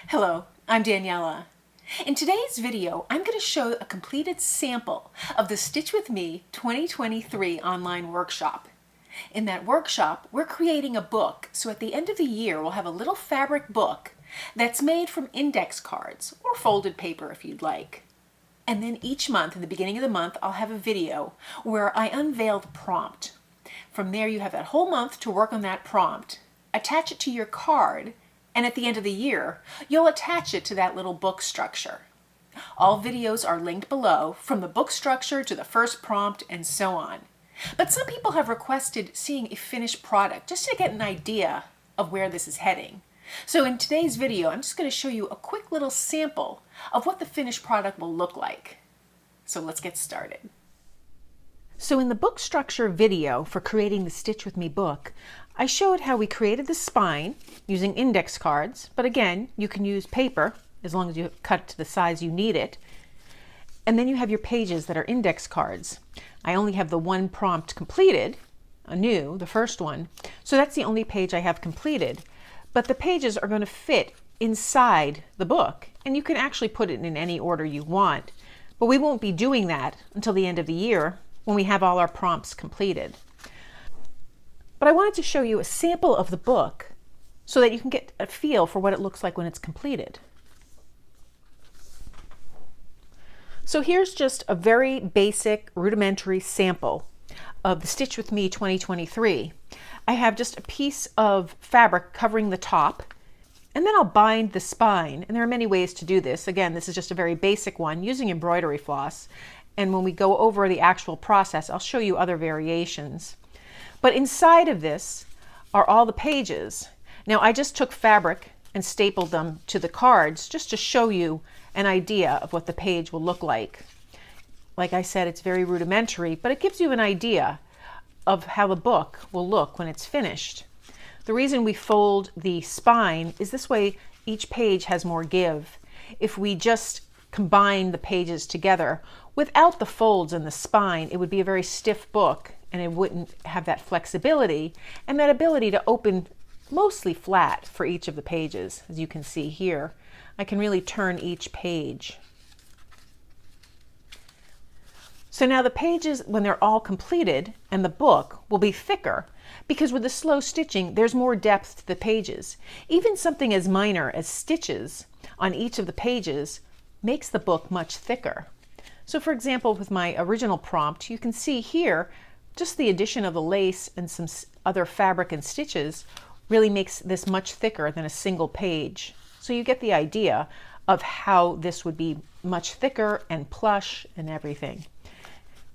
Hello, I'm Daniela. In today's video, I'm going to show a completed sample of the Stitch With Me 2023 online workshop. In that workshop, we're creating a book, so at the end of the year, we'll have a little fabric book that's made from index cards, or folded paper if you'd like. And then each month, in the beginning of the month, I'll have a video where I unveil the prompt. From there, you have that whole month to work on that prompt, attach it to your card, and at the end of the year, you'll attach it to that little book structure. All videos are linked below, from the book structure to the first prompt and so on. But some people have requested seeing a finished product just to get an idea of where this is heading. So in today's video, I'm just going to show you a quick little sample of what the finished product will look like. So let's get started. So in the book structure video for creating the Stitch With Me book, I showed how we created the spine using index cards, but again, you can use paper as long as you cut it to the size you need it. And then you have your pages that are index cards. I only have the one prompt completed, the first one, so that's the only page I have completed. But the pages are going to fit inside the book, and you can actually put it in any order you want. But we won't be doing that until the end of the year when we have all our prompts completed. But I wanted to show you a sample of the book so that you can get a feel for what it looks like when it's completed. So here's just a very basic, rudimentary sample of the Stitch With Me 2023. I have just a piece of fabric covering the top, and then I'll bind the spine. And there are many ways to do this. Again, this is just a very basic one using embroidery floss. And when we go over the actual process, I'll show you other variations. But inside of this are all the pages. Now I just took fabric and stapled them to the cards just to show you an idea of what the page will look like. Like I said, it's very rudimentary, but it gives you an idea of how the book will look when it's finished. The reason we fold the spine is this way each page has more give. If we just combine the pages together without the folds in the spine, it would be a very stiff book and it wouldn't have that flexibility and that ability to open mostly flat for each of the pages. As you can see here, I can really turn each page. So now the pages, when they're all completed, and the book will be thicker, because with the slow stitching, there's more depth to the pages. Even something as minor as stitches on each of the pages makes the book much thicker. So for example, with my original prompt, you can see here, just the addition of the lace and some other fabric and stitches really makes this much thicker than a single page. So you get the idea of how this would be much thicker and plush and everything.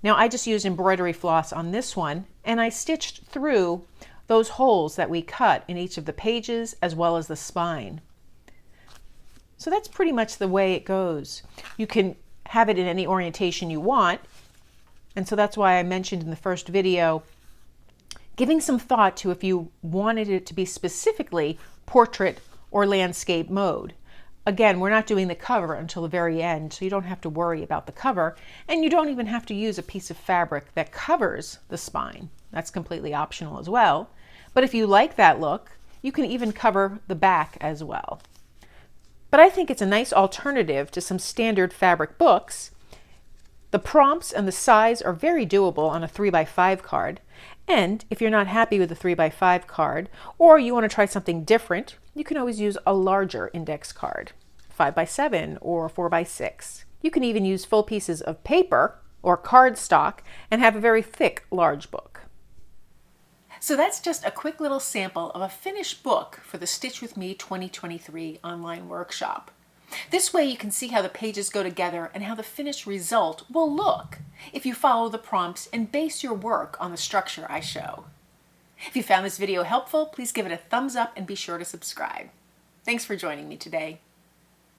Now I just used embroidery floss on this one, and I stitched through those holes that we cut in each of the pages as well as the spine. So that's pretty much the way it goes. You can have it in any orientation you want, and so that's why I mentioned in the first video giving some thought to if you wanted it to be specifically portrait or landscape mode. Again, we're not doing the cover until the very end, so you don't have to worry about the cover, and you don't even have to use a piece of fabric that covers the spine. That's completely optional as well. But if you like that look, you can even cover the back as well. But I think it's a nice alternative to some standard fabric books. The prompts and the size are very doable on a 3x5 card. And if you're not happy with the 3x5 card, or you want to try something different, you can always use a larger index card, 5x7 or 4x6. You can even use full pieces of paper or cardstock and have a very thick, large book. So that's just a quick little sample of a finished book for the Stitch With Me 2023 online workshop. This way you can see how the pages go together and how the finished result will look if you follow the prompts and base your work on the structure I show. If you found this video helpful, please give it a thumbs up and be sure to subscribe. Thanks for joining me today.